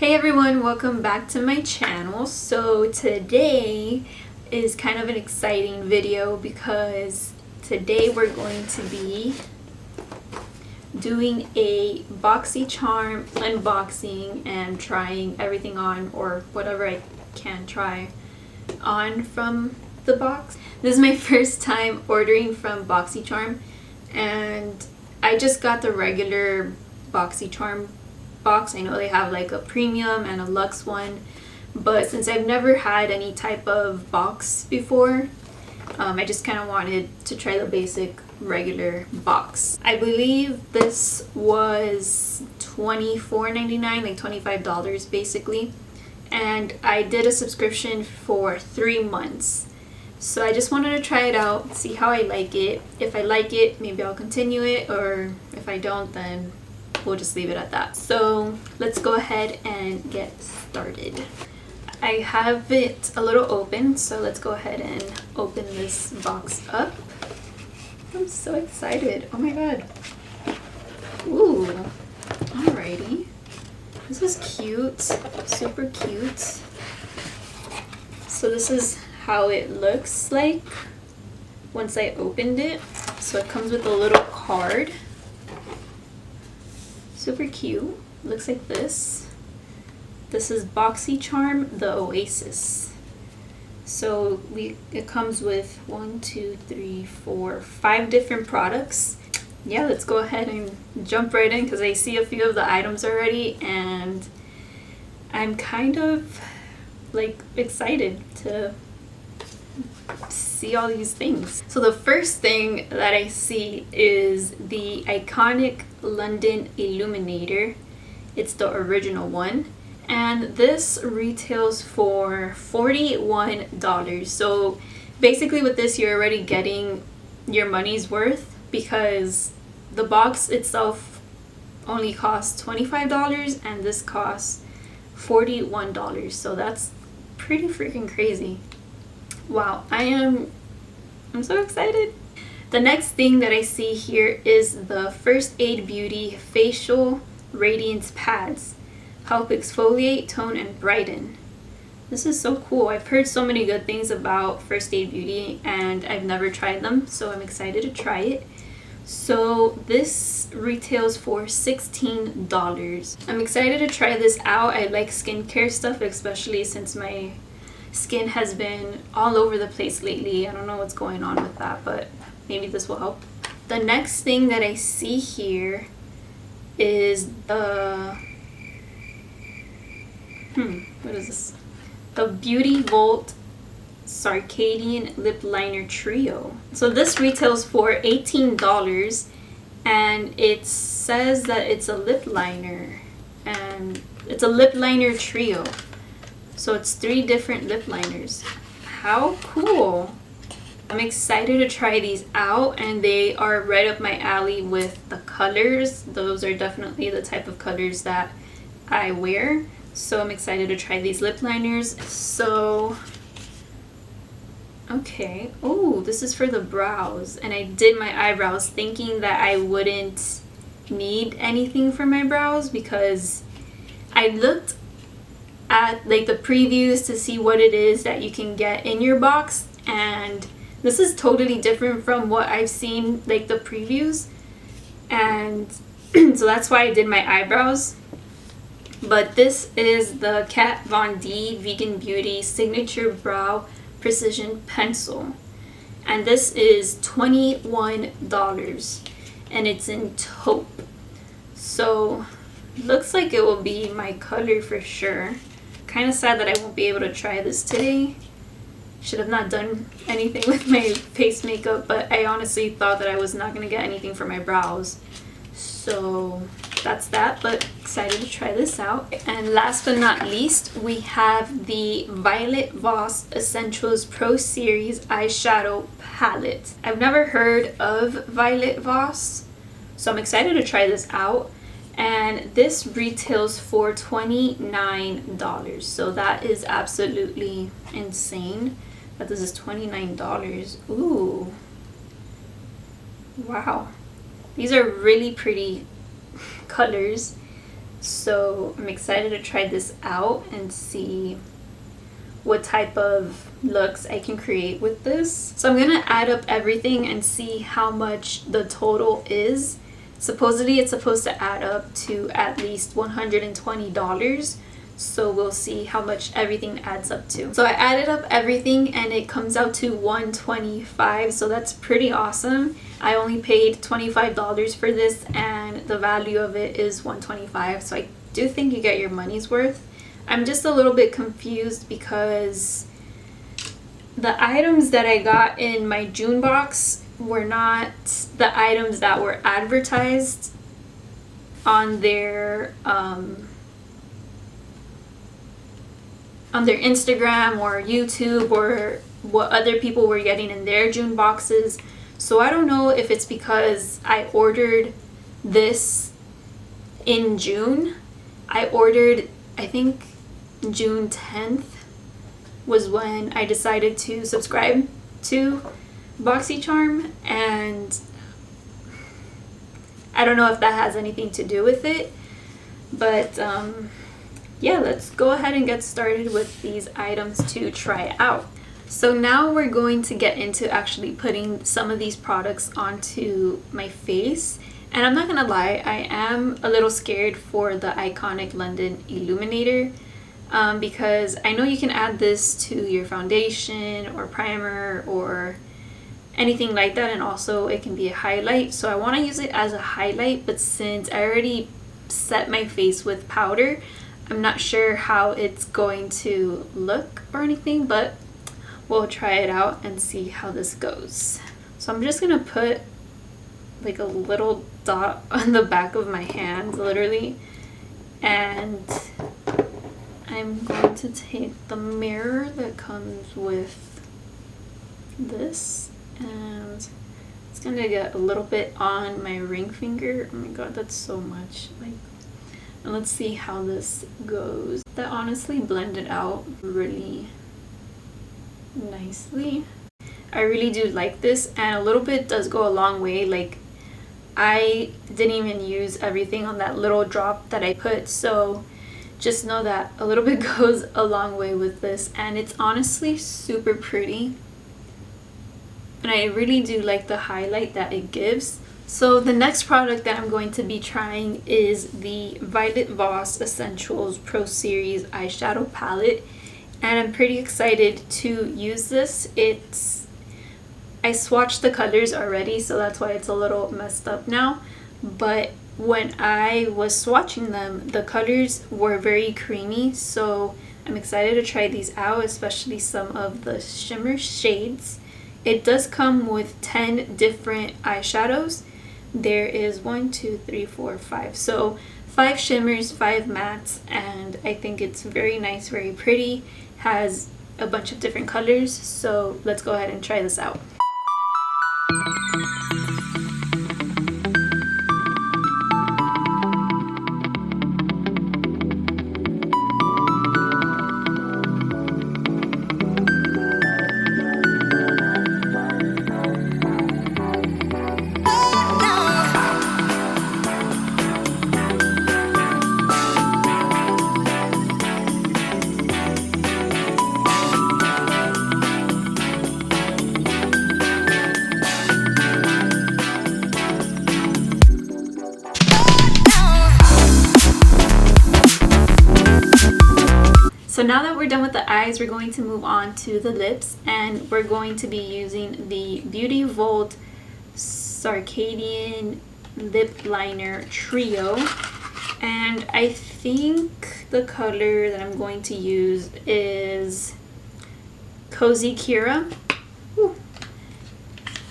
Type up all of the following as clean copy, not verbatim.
Hey everyone, welcome back to my channel. So today is kind of an exciting video because today we're going to be doing a Boxy Charm unboxing and trying everything on, or whatever I can try on from the box. This is my first time ordering from Boxy Charm, and I just got the regular Boxy Charm box. I know they have like a premium and a luxe one, but since I've never had any type of box before, I just kind of wanted to try the basic regular box. I believe this was $24.99, like $25 basically, and I did a subscription for 3 months. So I just wanted to try it out, see how I like it. If I like it, maybe I'll continue it, or if I don't, then we'll just leave it at that. So let's go ahead and get started. I have it a little open, so let's go ahead and open this box up. I'm so excited. Oh my god. Ooh, alrighty. This is cute, super cute. So this is how it looks like once I opened it. So it comes with a little card. Super cute. Looks like this. This is Boxy Charm, the Oasis. So it comes with 5 different products. Yeah, let's go ahead and jump right in because I see a few of the items already and I'm kind of like excited to see all these things. So the first thing that I see is the iconic London Illuminator. It's the original one, and this retails for $41. So basically with this you're already getting your money's worth because the box itself only costs $25 and this costs $41. So that's pretty freaking crazy. Wow, I'm so excited. The next thing that I see here is the First Aid Beauty Facial Radiance Pads. Help exfoliate, tone, and brighten. This is so cool. I've heard so many good things about First Aid Beauty and I've never tried them, so I'm excited to try it. So this retails for $16. I'm excited to try this out. I like skincare stuff, especially since my skin has been all over the place lately. I don't know what's going on with that, but maybe this will help. The next thing that I see here is the what is this? The Beauty Volt Circadian Lip Liner Trio. So this retails for $18 and it says that it's a lip liner, and it's a lip liner trio. So it's 3 different lip liners. How cool! I'm excited to try these out, and they are right up my alley with the colors. Those are definitely the type of colors that I wear. So I'm excited to try these lip liners. So, okay. Oh, this is for the brows. And I did my eyebrows thinking that I wouldn't need anything for my brows because I looked at like the previews to see what it is that you can get in your box, and this is totally different from what I've seen, like the previews, and so that's why I did my eyebrows. But this is the Kat Von D Vegan Beauty Signature Brow Precision Pencil, and this is $21 and it's in taupe. So looks like it will be my color for sure. Kind of sad that I won't be able to try this today. Should have not done anything with my face makeup, but I honestly thought that I was not going to get anything for my brows. So that's that, but excited to try this out. And last but not least, we have the Violet Voss Essentials Pro Series Eyeshadow Palette. I've never heard of Violet Voss, so I'm excited to try this out. And this retails for $29. So that is absolutely insane that this is $29. Ooh. Wow. These are really pretty colors. So I'm excited to try this out and see what type of looks I can create with this. So I'm gonna add up everything and see how much the total is. Supposedly it's supposed to add up to at least $120. So we'll see how much everything adds up to. So I added up everything and it comes out to $125, so that's pretty awesome. I only paid $25 for this and the value of it is $125, so I do think you get your money's worth. I'm just a little bit confused because the items that I got in my June box were not the items that were advertised on their Instagram or YouTube, or what other people were getting in their June boxes. So I don't know if it's because I ordered this in June. I ordered, I think June 10th was when I decided to subscribe to Boxy Charm, and I don't know if that has anything to do with it, but yeah, let's go ahead and get started with these items to try out. So now we're going to get into actually putting some of these products onto my face. And I'm not gonna lie, I am a little scared for the Iconic London Illuminator because I know you can add this to your foundation or primer or anything like that, and also it can be a highlight. So I want to use it as a highlight, but since I already set my face with powder, I'm not sure how it's going to look or anything, but we'll try it out and see how this goes. So I'm just gonna put like a little dot on the back of my hand, literally, and I'm going to take the mirror that comes with this, and it's gonna get a little bit on my ring finger. Oh my god, that's so much. Like, and let's see how this goes. That honestly blended out really nicely. I really do like this, and a little bit does go a long way. Like, I didn't even use everything on that little drop that I put, so just know that a little bit goes a long way with this, and it's honestly super pretty, and I really do like the highlight that it gives. So the next product that I'm going to be trying is the Violet Voss Essentials Pro Series eyeshadow palette, and I'm pretty excited to use this. I swatched the colors already, so that's why it's a little messed up now, but when I was swatching them, the colors were very creamy, so I'm excited to try these out, especially some of the shimmer shades. It does come with 10 different eyeshadows. There is 1, 2, 3, 4, 5. So 5 shimmers, 5 mattes, and I think it's very nice, very pretty. Has a bunch of different colors, so let's go ahead and try this out. So now that we're done with the eyes, we're going to move on to the lips, and we're going to be using the Beauty Vault Circadian Lip Liner Trio, and I think the color that I'm going to use is Cozy Kira. Ooh.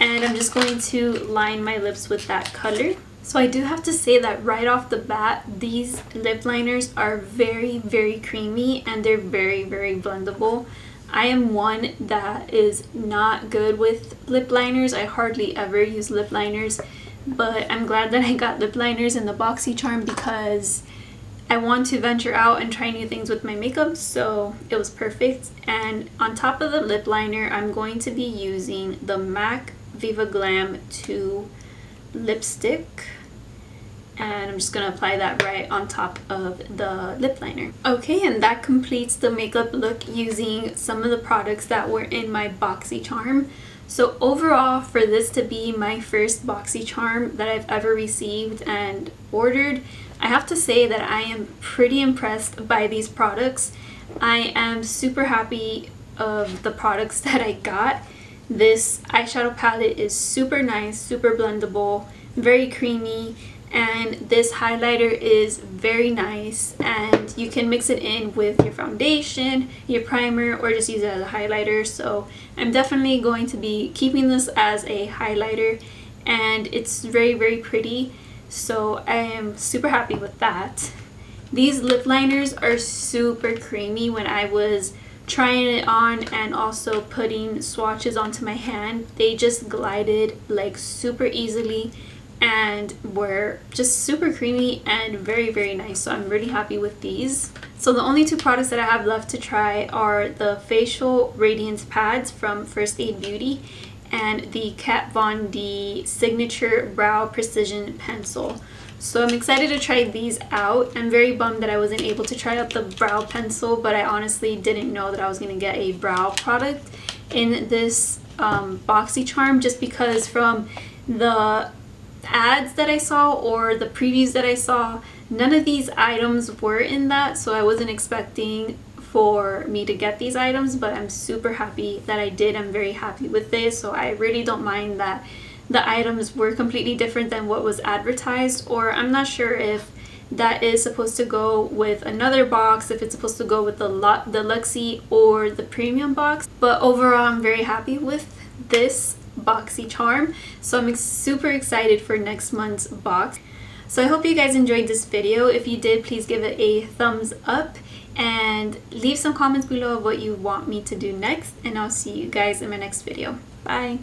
And I'm just going to line my lips with that color. So I do have to say that right off the bat, these lip liners are very, very creamy, and they're very, very blendable. I am one that is not good with lip liners. I hardly ever use lip liners, but I'm glad that I got lip liners in the Boxy Charm because I want to venture out and try new things with my makeup, so it was perfect. And on top of the lip liner, I'm going to be using the MAC Viva Glam 2 lipstick, and I'm just gonna apply that right on top of the lip liner. Okay, and that completes the makeup look using some of the products that were in my Boxy Charm. So overall, for this to be my first Boxy Charm that I've ever received and ordered, I have to say that I am pretty impressed by these products. I am super happy of the products that I got. This eyeshadow palette is super nice, super blendable, very creamy, and this highlighter is very nice, and you can mix it in with your foundation, your primer, or just use it as a highlighter. So I'm definitely going to be keeping this as a highlighter, and it's very, very pretty. So I am super happy with that. These lip liners are super creamy. When I was trying it on and also putting swatches onto my hand, they just glided like super easily and were just super creamy and very, very nice. So I'm really happy with these. So the only two products that I have left to try are the facial radiance pads from First Aid Beauty and the Kat Von D signature brow precision pencil. So I'm excited to try these out. I'm very bummed that I wasn't able to try out the brow pencil, but I honestly didn't know that I was going to get a brow product in this Boxy Charm, just because from the ads that I saw or the previews that I saw, none of these items were in that, so I wasn't expecting for me to get these items, but I'm super happy that I did. I'm very happy with this, so I really don't mind that the items were completely different than what was advertised, or I'm not sure if that is supposed to go with another box, if it's supposed to go with the Luxie or the premium box. But overall, I'm very happy with this Boxy Charm, so I'm super excited for next month's box. So I hope you guys enjoyed this video. If you did, please give it a thumbs up and leave some comments below of what you want me to do next, and I'll see you guys in my next video. Bye!